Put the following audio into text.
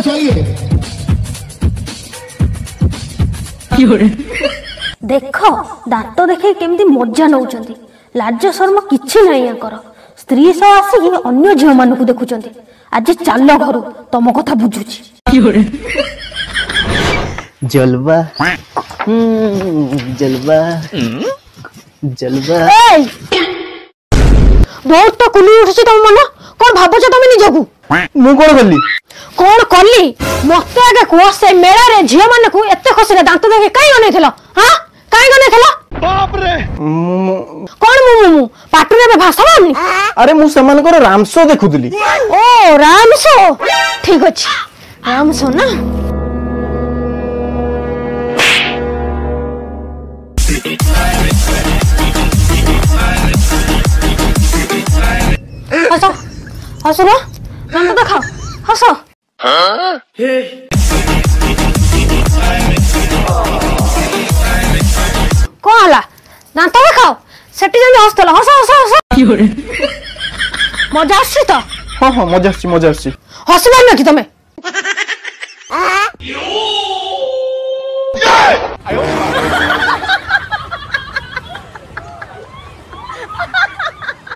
चाहिए। देख दांत देखे केमती मजा नौचंती लाज शर्म किछि नहीं याकर स्त्री सह आसी अन्य झील मान देखुं आज चल घर तुम कथा बुझुची जलवा जलवा जलवा बहुत तो कुली उठुची तुम मन कौन भाबुछ तुम निजकू मु कौन कली मत आगे कह से मेला रे झील मान को एते खसरे दांत देखे कहीं गनेथिल हां कहीं गनेथिल बाप रे कौन मु पाटू रे भाषा मारनी अरे मु समान को रामसो देखुदली ओ रामसो ठीक अछि रामसो ना हसो हसो ना दांत देखा हसो कौन हला दांत देखाओ सेठी जमी हसतल हस हस हस मजा आसी तो हाँ हाँ मजा आसी हसबार ना कि तमे